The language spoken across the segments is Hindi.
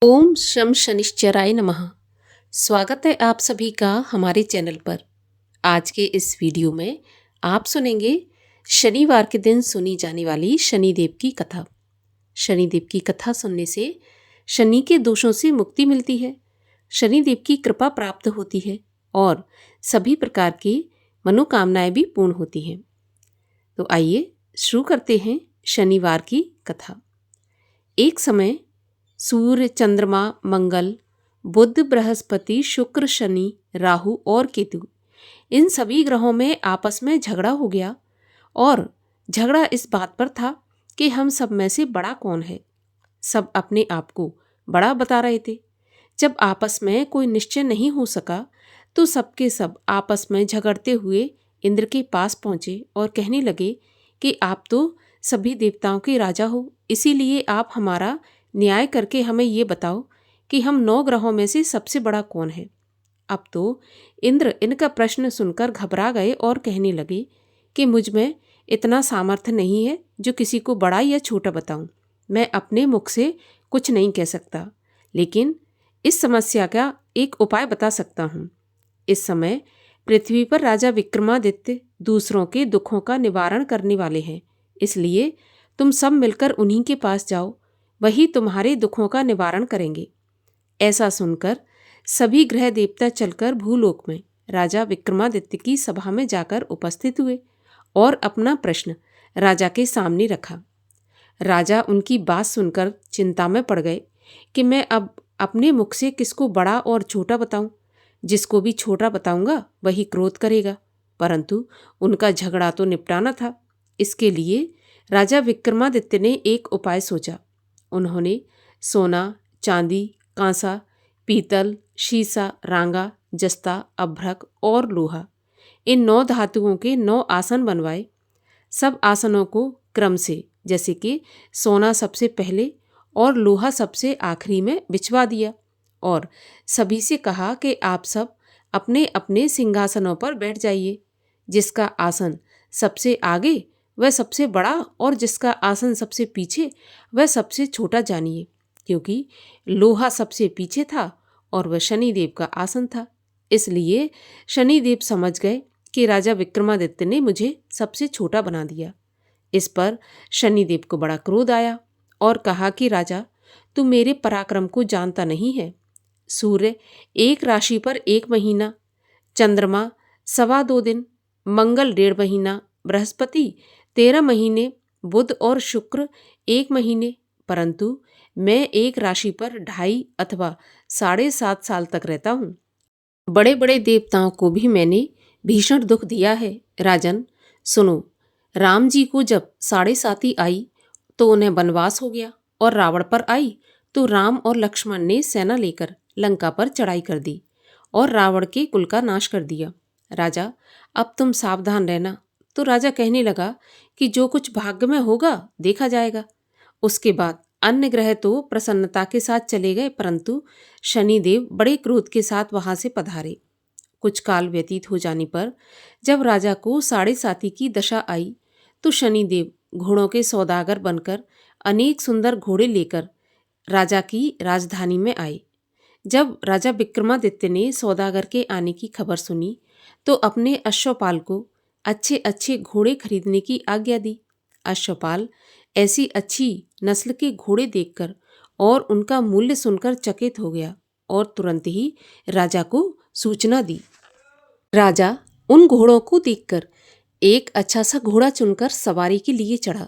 ओम शम शनिश्चराय नमः। स्वागत है आप सभी का हमारे चैनल पर। आज के इस वीडियो में आप सुनेंगे शनिवार के दिन सुनी जाने वाली शनिदेव की कथा। शनिदेव की कथा सुनने से शनि के दोषों से मुक्ति मिलती है, शनिदेव की कृपा प्राप्त होती है और सभी प्रकार की मनोकामनाएं भी पूर्ण होती हैं। तो आइए शुरू करते हैं शनिवार की कथा। एक समय सूर्य, चंद्रमा, मंगल, बुध, बृहस्पति, शुक्र, शनि, राहु और केतु, इन सभी ग्रहों में आपस में झगड़ा हो गया। और झगड़ा इस बात पर था कि हम सब में से बड़ा कौन है। सब अपने आप को बड़ा बता रहे थे। जब आपस में कोई निश्चय नहीं हो सका तो सबके सब आपस में झगड़ते हुए इंद्र के पास पहुंचे और कहने लगे कि आप तो सभी देवताओं के राजा हो, इसीलिए आप हमारा न्याय करके हमें ये बताओ कि हम 9 ग्रहों में से सबसे बड़ा कौन है। अब तो इंद्र इनका प्रश्न सुनकर घबरा गए और कहने लगे कि मुझ में इतना सामर्थ्य नहीं है जो किसी को बड़ा या छोटा बताऊं। मैं अपने मुख से कुछ नहीं कह सकता, लेकिन इस समस्या का एक उपाय बता सकता हूँ। इस समय पृथ्वी पर राजा विक्रमादित्य दूसरों के दुखों का निवारण करने वाले हैं, इसलिए तुम सब मिलकर उन्हीं के पास जाओ, वही तुम्हारे दुखों का निवारण करेंगे। ऐसा सुनकर सभी ग्रह देवता चलकर भूलोक में राजा विक्रमादित्य की सभा में जाकर उपस्थित हुए और अपना प्रश्न राजा के सामने रखा। राजा उनकी बात सुनकर चिंता में पड़ गए कि मैं अब अपने मुख से किसको बड़ा और छोटा बताऊं। जिसको भी छोटा बताऊंगा वही क्रोध करेगा, परंतु उनका झगड़ा तो निपटाना था। इसके लिए राजा विक्रमादित्य ने एक उपाय सोचा। उन्होंने सोना, चांदी, कांसा, पीतल, शीशा, रांगा, जस्ता, अभ्रक और लोहा, इन 9 धातुओं के 9 आसन बनवाए। सब आसनों को क्रम से, जैसे कि सोना सबसे पहले और लोहा सबसे आखिरी में बिछवा दिया और सभी से कहा कि आप सब अपने अपने सिंहासनों पर बैठ जाइए। जिसका आसन सबसे आगे वह सबसे बड़ा और जिसका आसन सबसे पीछे वह सबसे छोटा जानिए, क्योंकि लोहा सबसे पीछे था और वह शनिदेव का आसन था। इसलिए शनिदेव समझ गए कि राजा विक्रमादित्य ने मुझे सबसे छोटा बना दिया। इस पर शनिदेव को बड़ा क्रोध आया और कहा कि राजा, तू मेरे पराक्रम को जानता नहीं है। सूर्य एक राशि पर 1 महीना, चंद्रमा 2.25 दिन, मंगल 1.5 महीना, बृहस्पति 13 महीने, बुध और शुक्र 1 महीने, परंतु मैं एक राशि पर 2.5 अथवा 7.5 साल तक रहता हूँ। बड़े बड़े देवताओं को भी मैंने भीषण दुख दिया है। राजन सुनो, राम जी को जब 7.5 आई तो उन्हें वनवास हो गया और रावण पर आई तो राम और लक्ष्मण ने सेना लेकर लंका पर चढ़ाई कर दी और रावण के कुल का नाश कर दिया। राजा, अब तुम सावधान रहना। तो राजा कहने लगा कि जो कुछ भाग्य में होगा देखा जाएगा। उसके बाद अन्य ग्रह तो प्रसन्नता के साथ चले गए, परंतु शनिदेव बड़े क्रोध के साथ वहां से पधारे। कुछ काल व्यतीत हो जाने पर जब राजा को 7.5 की दशा आई तो शनिदेव घोड़ों के सौदागर बनकर अनेक सुंदर घोड़े लेकर राजा की राजधानी में आए। जब राजा विक्रमादित्य ने सौदागर के आने की खबर सुनी तो अपने अश्वपाल को अच्छे अच्छे घोड़े खरीदने की आज्ञा दी। अश्वपाल ऐसी अच्छी नस्ल के घोड़े देखकर और उनका मूल्य सुनकर चकित हो गया और तुरंत ही राजा को सूचना दी। राजा उन घोड़ों को देखकर एक अच्छा सा घोड़ा चुनकर सवारी के लिए चढ़ा।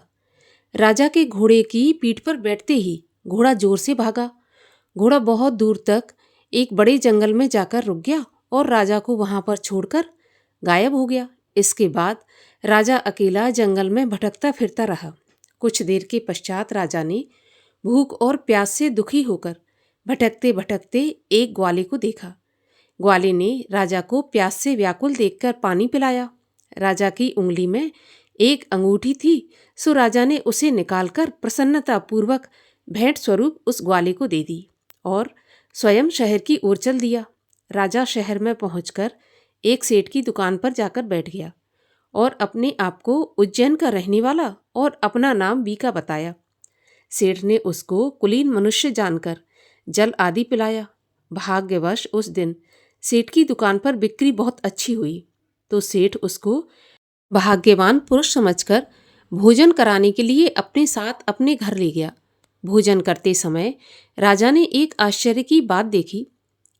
राजा के घोड़े की पीठ पर बैठते ही घोड़ा जोर से भागा। घोड़ा बहुत दूर तक एक बड़े जंगल में जाकर रुक गया और राजा को वहां पर छोड़कर गायब हो गया। इसके बाद राजा अकेला जंगल में भटकता फिरता रहा। कुछ देर के पश्चात राजा ने भूख और प्यास से दुखी होकर भटकते भटकते एक ग्वाले को देखा। ग्वाले ने राजा को प्यास से व्याकुल देखकर पानी पिलाया। राजा की उंगली में एक अंगूठी थी, सो राजा ने उसे निकालकर प्रसन्नतापूर्वक भेंट स्वरूप उस ग्वाले को दे दी और स्वयं शहर की ओर चल दिया। राजा शहर में पहुंचकर एक सेठ की दुकान पर जाकर बैठ गया और अपने आप को उज्जैन का रहने वाला और अपना नाम बीका बताया। सेठ ने उसको कुलीन मनुष्य जानकर जल आदि पिलाया। भाग्यवश उस दिन सेठ की दुकान पर बिक्री बहुत अच्छी हुई, तो सेठ उसको भाग्यवान पुरुष समझकर भोजन कराने के लिए अपने साथ अपने घर ले गया। भोजन करते समय राजा ने एक आश्चर्य की बात देखी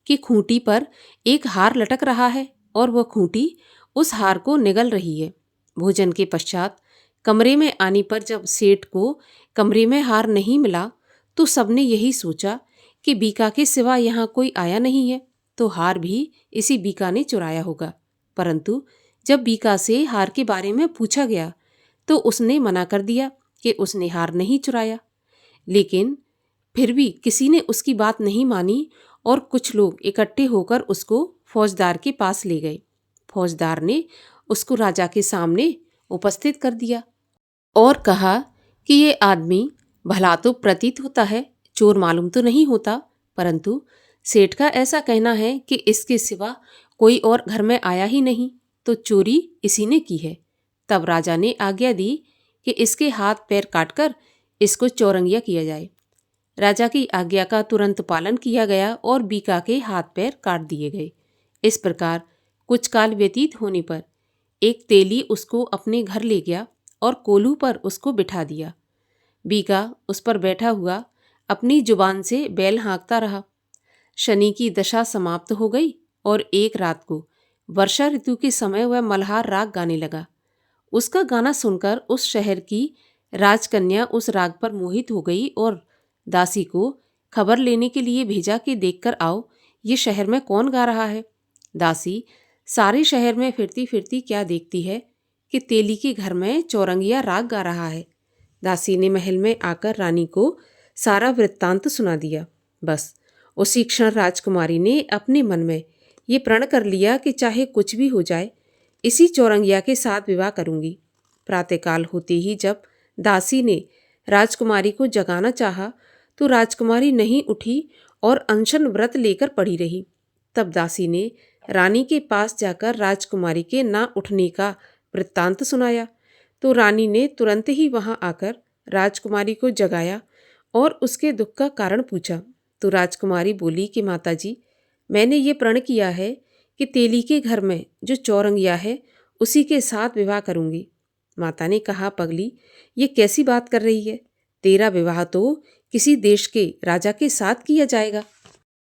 कि खूंटी पर एक हार लटक रहा है और वह खूंटी उस हार को निगल रही है। भोजन के पश्चात कमरे में आने पर जब सेठ को कमरे में हार नहीं मिला, तो सबने यही सोचा कि बीका के सिवा यहाँ कोई आया नहीं है, तो हार भी इसी बीका ने चुराया होगा। परंतु जब बीका से हार के बारे में पूछा गया तो उसने मना कर दिया कि उसने हार नहीं चुराया। लेकिन फिर भी किसी ने उसकी बात नहीं मानी और कुछ लोग इकट्ठे होकर उसको फौजदार के पास ले गए। फौजदार ने उसको राजा के सामने उपस्थित कर दिया और कहा कि ये आदमी भला तो प्रतीत होता है, चोर मालूम तो नहीं होता, परंतु सेठ का ऐसा कहना है कि इसके सिवा कोई और घर में आया ही नहीं, तो चोरी इसी ने की है। तब राजा ने आज्ञा दी कि इसके हाथ पैर काटकर इसको चौरंगिया किया जाए। राजा की आज्ञा का तुरंत पालन किया गया और बीका के हाथ पैर काट दिए गए। इस प्रकार कुछ काल व्यतीत होने पर एक तेली उसको अपने घर ले गया और कोल्हू पर उसको बिठा दिया। बीका उस पर बैठा हुआ अपनी जुबान से बैल हाँकता रहा। शनि की दशा समाप्त हो गई और एक रात को वर्षा ऋतु के समय वह मल्हार राग गाने लगा। उसका गाना सुनकर उस शहर की राजकन्या उस राग पर मोहित हो गई और दासी को खबर लेने के लिए भेजा कि देखकर आओ ये शहर में कौन गा रहा है। दासी सारे शहर में फिरती फिरती क्या देखती है कि तेली के घर में चौरंगिया राग गा रहा है। दासी ने महल में आकर रानी को सारा वृत्तांत सुना दिया। बस उसी क्षण राजकुमारी ने अपने मन में ये प्रण कर लिया कि चाहे कुछ भी हो जाए, इसी चौरंगिया के साथ विवाह करूंगी। प्रातःकाल होते ही जब दासी ने राजकुमारी को जगाना चाहा, तो राजकुमारी नहीं उठी और अनशन व्रत लेकर पड़ी रही। तब दासी ने रानी के पास जाकर राजकुमारी के ना उठने का वृत्तांत सुनाया, तो रानी ने तुरंत ही वहां आकर राजकुमारी को जगाया और उसके दुख का कारण पूछा। तो राजकुमारी बोली कि माताजी, मैंने ये प्रण किया है कि तेली के घर में जो चौरंगिया है उसी के साथ विवाह करूंगी। माता ने कहा, पगली, ये कैसी बात कर रही है? तेरा विवाह तो किसी देश के राजा के साथ किया जाएगा।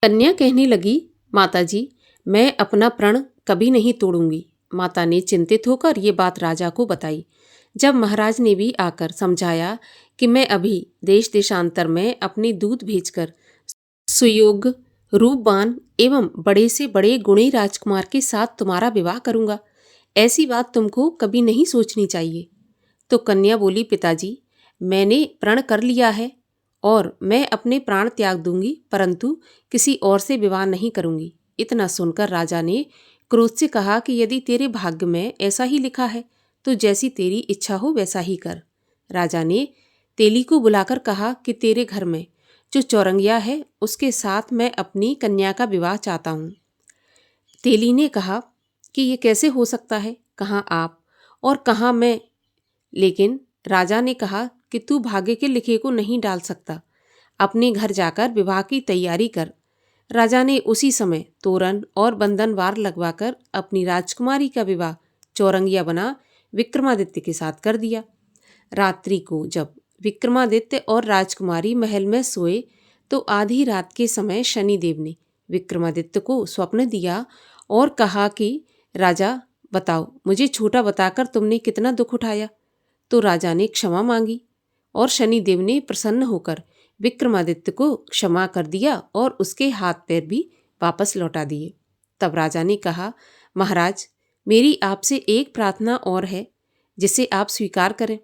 कन्या कहने लगी, माताजी, मैं अपना प्रण कभी नहीं तोड़ूंगी। माता ने चिंतित होकर ये बात राजा को बताई। जब महाराज ने भी आकर समझाया कि मैं अभी देश देशांतर में अपने दूत भेजकर सुयोग्य, रूपवान एवं बड़े से बड़े गुणी राजकुमार के साथ तुम्हारा विवाह करूंगा, ऐसी बात तुमको कभी नहीं सोचनी चाहिए। तो कन्या बोली, पिताजी, मैंने प्रण कर लिया है और मैं अपने प्राण त्याग दूंगी, परंतु किसी और से विवाह नहीं करूंगी। इतना सुनकर राजा ने क्रोध से कहा कि यदि तेरे भाग्य में ऐसा ही लिखा है तो जैसी तेरी इच्छा हो वैसा ही कर। राजा ने तेली को बुलाकर कहा कि तेरे घर में जो चौरंगिया है उसके साथ मैं अपनी कन्या का विवाह चाहता हूँ। तेली ने कहा कि ये कैसे हो सकता है, कहाँ आप और कहाँ मैं। लेकिन राजा ने कहा कि तू भाग्य के लिखे को नहीं डाल सकता, अपने घर जाकर विवाह की तैयारी कर। राजा ने उसी समय तोरण और बंधनवार लगवाकर अपनी राजकुमारी का विवाह चौरंगिया बना विक्रमादित्य के साथ कर दिया। रात्रि को जब विक्रमादित्य और राजकुमारी महल में सोए, तो आधी रात के समय शनिदेव ने विक्रमादित्य को स्वप्न दिया और कहा कि राजा, बताओ, मुझे छोटा बताकर तुमने कितना दुख उठाया। तो राजा ने क्षमा मांगी और शनिदेव ने प्रसन्न होकर विक्रमादित्य को क्षमा कर दिया और उसके हाथ पैर भी वापस लौटा दिए। तब राजा ने कहा, महाराज, मेरी आपसे एक प्रार्थना और है जिसे आप स्वीकार करें।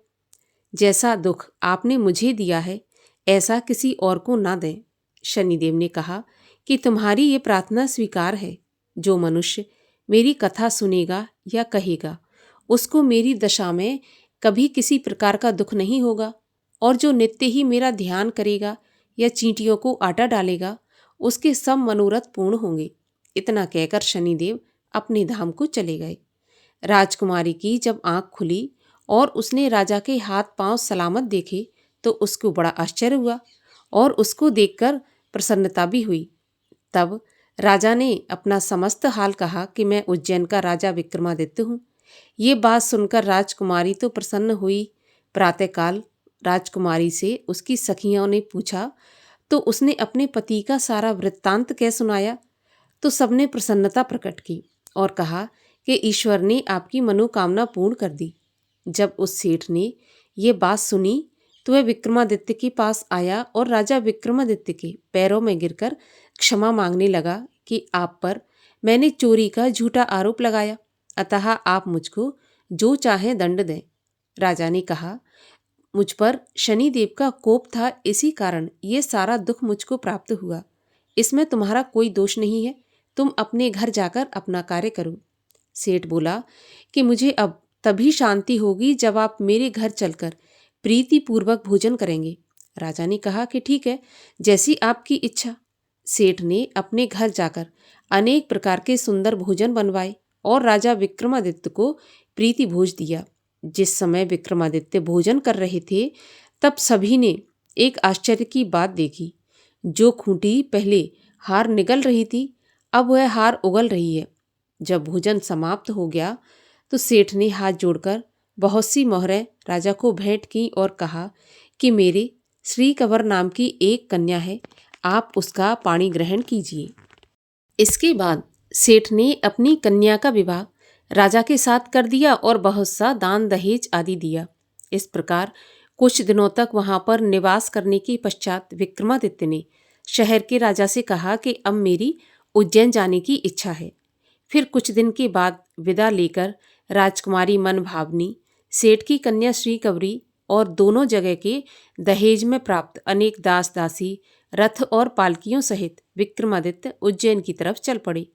जैसा दुख आपने मुझे दिया है ऐसा किसी और को ना दें। शनिदेव ने कहा कि तुम्हारी ये प्रार्थना स्वीकार है। जो मनुष्य मेरी कथा सुनेगा या कहेगा उसको मेरी दशा में कभी किसी प्रकार का दुख नहीं होगा, और जो नित्य ही मेरा ध्यान करेगा या चींटियों को आटा डालेगा उसके सब मनोरथ पूर्ण होंगे। इतना कहकर शनिदेव अपने धाम को चले गए। राजकुमारी की जब आंख खुली और उसने राजा के हाथ पांव सलामत देखे तो उसको बड़ा आश्चर्य हुआ और उसको देखकर प्रसन्नता भी हुई। तब राजा ने अपना समस्त हाल कहा कि मैं उज्जैन का राजा विक्रमादित्य हूँ। ये बात सुनकर राजकुमारी तो प्रसन्न हुई। प्रातःकाल राजकुमारी से उसकी सखियों ने पूछा तो उसने अपने पति का सारा वृत्तांत कह सुनाया। तो सबने प्रसन्नता प्रकट की और कहा कि ईश्वर ने आपकी मनोकामना पूर्ण कर दी। जब उस सेठ ने ये बात सुनी तो वह विक्रमादित्य के पास आया और राजा विक्रमादित्य के पैरों में गिरकर क्षमा मांगने लगा कि आप पर मैंने चोरी का झूठा आरोप लगाया, अतः आप मुझको जो चाहे दंड दें। राजा ने कहा, मुझ पर शनिदेव का कोप था, इसी कारण ये सारा दुख मुझको प्राप्त हुआ। इसमें तुम्हारा कोई दोष नहीं है, तुम अपने घर जाकर अपना कार्य करो। सेठ बोला कि मुझे अब तभी शांति होगी जब आप मेरे घर चलकर प्रीतिपूर्वक भोजन करेंगे। राजा ने कहा कि ठीक है, जैसी आपकी इच्छा। सेठ ने अपने घर जाकर अनेक प्रकार के सुंदर भोजन बनवाए और राजा विक्रमादित्य को प्रीति भोज दिया। जिस समय विक्रमादित्य भोजन कर रहे थे तब सभी ने एक आश्चर्य की बात देखी। जो खूंटी पहले हार निगल रही थी, अब वह हार उगल रही है। जब भोजन समाप्त हो गया तो सेठ ने हाथ जोड़कर बहुत सी मोहरें राजा को भेंट की और कहा कि मेरे श्री कंवर नाम की एक कन्या है, आप उसका पाणी ग्रहण कीजिए। इसके बाद सेठ ने अपनी कन्या का विवाह राजा के साथ कर दिया और बहुत सा दान दहेज आदि दिया। इस प्रकार कुछ दिनों तक वहां पर निवास करने के पश्चात विक्रमादित्य ने शहर के राजा से कहा कि अब मेरी उज्जैन जाने की इच्छा है। फिर कुछ दिन के बाद विदा लेकर राजकुमारी मनभावनी, सेठ की कन्या श्री कंवरी और दोनों जगह के दहेज में प्राप्त अनेक दास दासी, रथ और पालकियों सहित विक्रमादित्य उज्जैन की तरफ चल पड़े।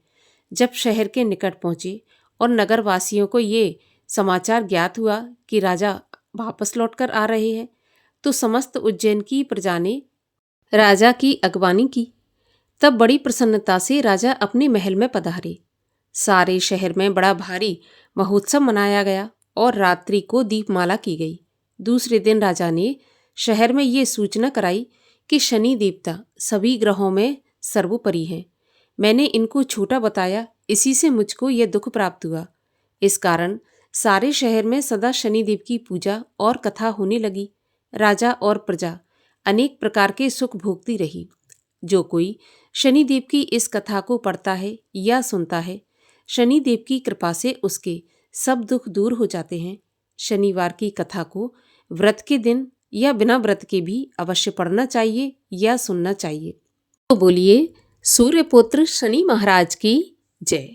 जब शहर के निकट पहुंचे और नगरवासियों को ये समाचार ज्ञात हुआ कि राजा वापस लौटकर आ रहे हैं, तो समस्त उज्जैन की प्रजा ने राजा की अगवानी की। तब बड़ी प्रसन्नता से राजा अपने महल में पधारे। सारे शहर में बड़ा भारी महोत्सव मनाया गया और रात्रि को दीपमाला की गई। दूसरे दिन राजा ने शहर में ये सूचना कराई कि शनि देवता सभी ग्रहों में सर्वोपरि हैं। मैंने इनको छोटा बताया, इसी से मुझको ये दुख प्राप्त हुआ। इस कारण सारे शहर में सदा शनिदेव की पूजा और कथा होने लगी। राजा और प्रजा अनेक प्रकार के सुख भोगती रही। जो कोई शनिदेव की इस कथा को पढ़ता है या सुनता है, शनिदेव की कृपा से उसके सब दुख दूर हो जाते हैं। शनिवार की कथा को व्रत के दिन या बिना व्रत के भी अवश्य पढ़ना चाहिए या सुनना चाहिए। तो बोलिए सूर्यपुत्र शनि महाराज की जय।